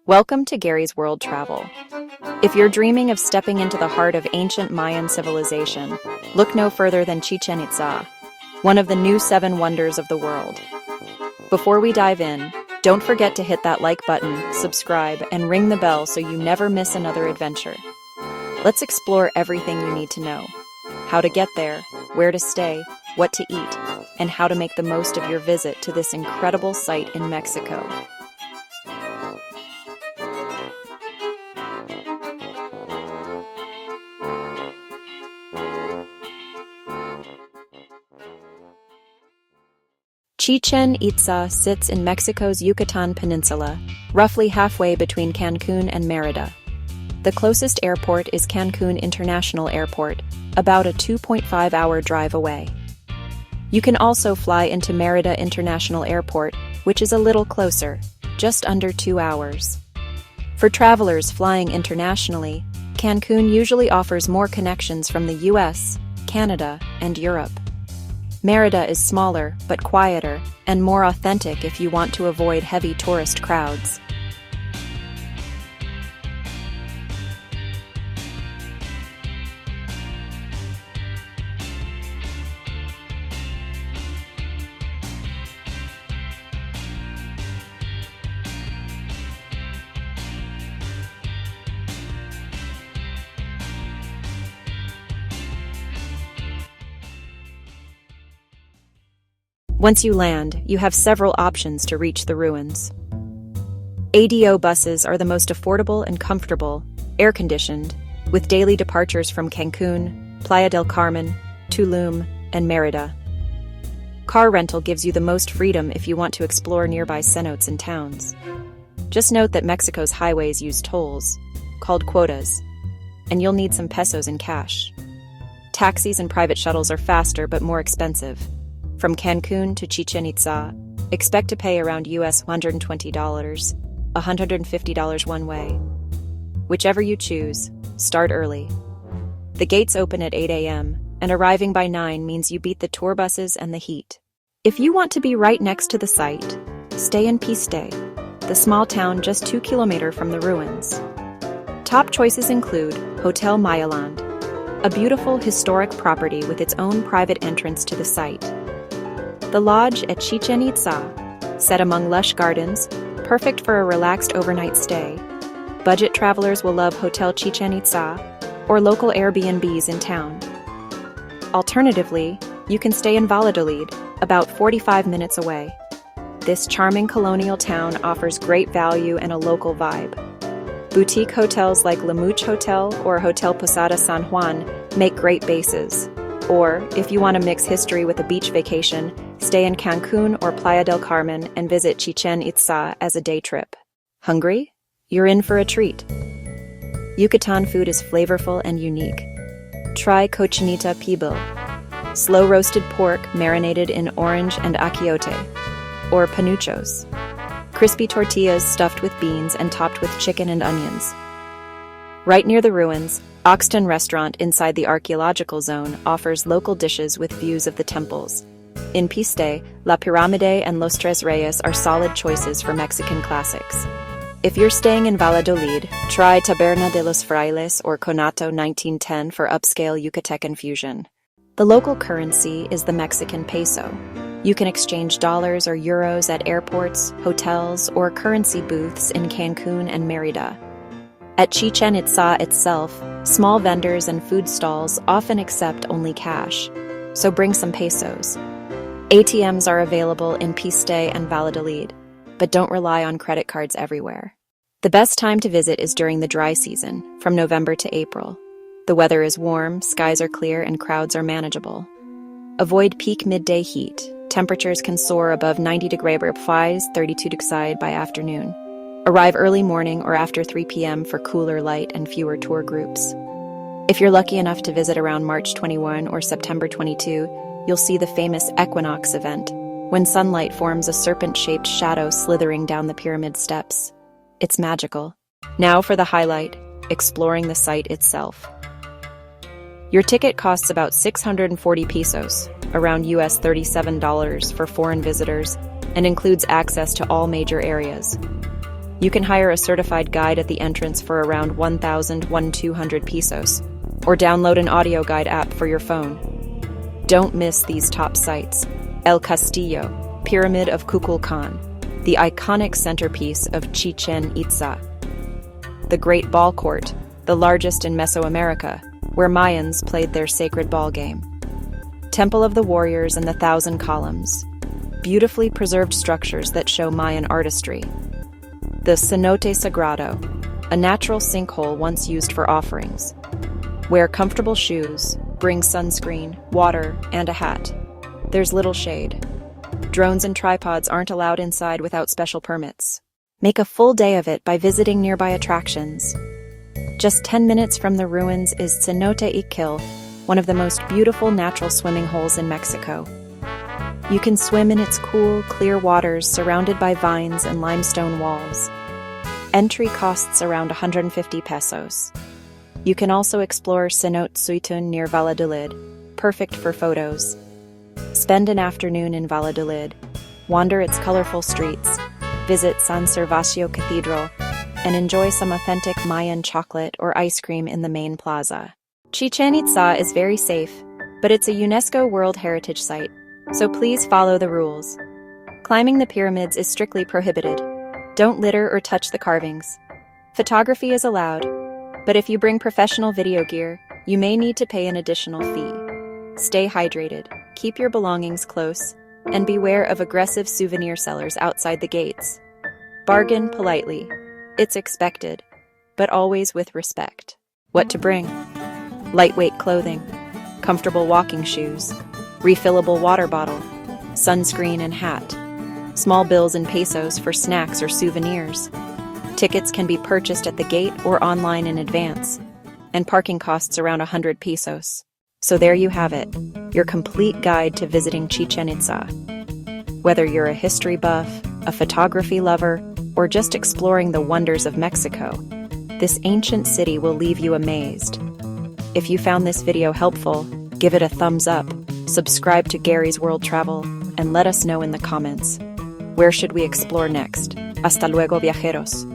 Welcome to Gary's World Travel. If you're dreaming of stepping into the heart of ancient Mayan civilization, look no further than Chichén Itzá, one of the new 7 wonders of the world. Before we dive in, don't forget to hit that like button, subscribe, and ring the bell so you never miss another adventure. Let's explore everything you need to know: how to get there, where to stay, what to eat, and how to make the most of your visit to this incredible site in Mexico. Chichén Itzá sits in Mexico's Yucatan Peninsula, roughly halfway between Cancún and Mérida. The closest airport is Cancún International Airport, about a 2.5-hour drive away. You can also fly into Mérida International Airport, which is a little closer, just under 2 hours. For travelers flying internationally, Cancún usually offers more connections from the US, Canada, and Europe. Mérida is smaller, but quieter, and more authentic if you want to avoid heavy tourist crowds. Once you land, you have several options to reach the ruins. ADO buses are the most affordable and comfortable, air-conditioned, with daily departures from Cancún, Playa del Carmen, Tulum, and Mérida. Car rental gives you the most freedom if you want to explore nearby cenotes and towns. Just note that Mexico's highways use tolls, called quotas, and you'll need some pesos in cash. Taxis and private shuttles are faster but more expensive. From Cancún to Chichén Itzá, expect to pay around US $120, $150 one way. Whichever you choose, start early. The gates open at 8 a.m., and arriving by 9 means you beat the tour buses and the heat. If you want to be right next to the site, stay in Pisté, the small town just 2 kilometers from the ruins. Top choices include Hotel Mayan, a beautiful historic property with its own private entrance to the site. The lodge at Chichén Itzá, set among lush gardens, perfect for a relaxed overnight stay. Budget travelers will love Hotel Chichén Itzá or local Airbnbs in town. Alternatively, you can stay in Valladolid, about 45 minutes away. This charming colonial town offers great value and a local vibe. Boutique hotels like La Much Hotel or Hotel Posada San Juan make great bases. Or, if you want to mix history with a beach vacation, stay in Cancún or Playa del Carmen and visit Chichén Itzá as a day trip. Hungry? You're in for a treat. Yucatan food is flavorful and unique. Try cochinita pibil, slow-roasted pork marinated in orange and achiote, or panuchos, crispy tortillas stuffed with beans and topped with chicken and onions. Right near the ruins, Oxton Restaurant inside the archaeological zone offers local dishes with views of the temples. In Pisté, La Pirámide and Los Tres Reyes are solid choices for Mexican classics. If you're staying in Valladolid, try Taberna de los Frailes or Conato 1910 for upscale Yucatecan fusion. The local currency is the Mexican peso. You can exchange dollars or euros at airports, hotels, or currency booths in Cancún and Mérida. At Chichén Itzá itself, small vendors and food stalls often accept only cash, so bring some pesos. ATMs are available in Pisté and Valladolid, but don't rely on credit cards everywhere. The best time to visit is during the dry season, from November to April. The weather is warm, skies are clear, and crowds are manageable. Avoid peak midday heat. Temperatures can soar above 90 degrees Celsius, 32 degrees by afternoon. Arrive early morning or after 3 p.m. for cooler light and fewer tour groups. If you're lucky enough to visit around March 21 or September 22, you'll see the famous equinox event, when sunlight forms a serpent-shaped shadow slithering down the pyramid steps. It's magical. Now for the highlight, exploring the site itself. Your ticket costs about 640 pesos, around US $37 for foreign visitors, and includes access to all major areas. You can hire a certified guide at the entrance for around 1,200 pesos, or download an audio guide app for your phone. Don't miss these top sites. El Castillo, Pyramid of Kukulkan, the iconic centerpiece of Chichén Itzá. The Great Ball Court, the largest in Mesoamerica, where Mayans played their sacred ball game. Temple of the Warriors and the Thousand Columns, beautifully preserved structures that show Mayan artistry. The Cenote Sagrado, a natural sinkhole once used for offerings. Wear comfortable shoes, bring sunscreen, water, and a hat. There's little shade. Drones and tripods aren't allowed inside without special permits. Make a full day of it by visiting nearby attractions. Just 10 minutes from the ruins is Cenote Itzá, one of the most beautiful natural swimming holes in Mexico. You can swim in its cool, clear waters surrounded by vines and limestone walls. Entry costs around 150 pesos. You can also explore Cenote Suitun near Valladolid, perfect for photos. Spend an afternoon in Valladolid, wander its colorful streets, visit San Servacio Cathedral, and enjoy some authentic Mayan chocolate or ice cream in the main plaza. Chichén Itzá is very safe, but it's a UNESCO World Heritage Site, so please follow the rules. Climbing the pyramids is strictly prohibited. Don't litter or touch the carvings. Photography is allowed, but if you bring professional video gear, you may need to pay an additional fee. Stay hydrated, keep your belongings close, and beware of aggressive souvenir sellers outside the gates. Bargain politely. It's expected, but always with respect. What to bring? Lightweight clothing, comfortable walking shoes, refillable water bottle, sunscreen and hat, small bills in pesos for snacks or souvenirs. Tickets can be purchased at the gate or online in advance, and parking costs around 100 pesos. So there you have it, your complete guide to visiting Chichén Itzá. Whether you're a history buff, a photography lover, or just exploring the wonders of Mexico, this ancient city will leave you amazed. If you found this video helpful, give it a thumbs up, subscribe to Gary's World Travel, and let us know in the comments. Where should we explore next? Hasta luego, viajeros.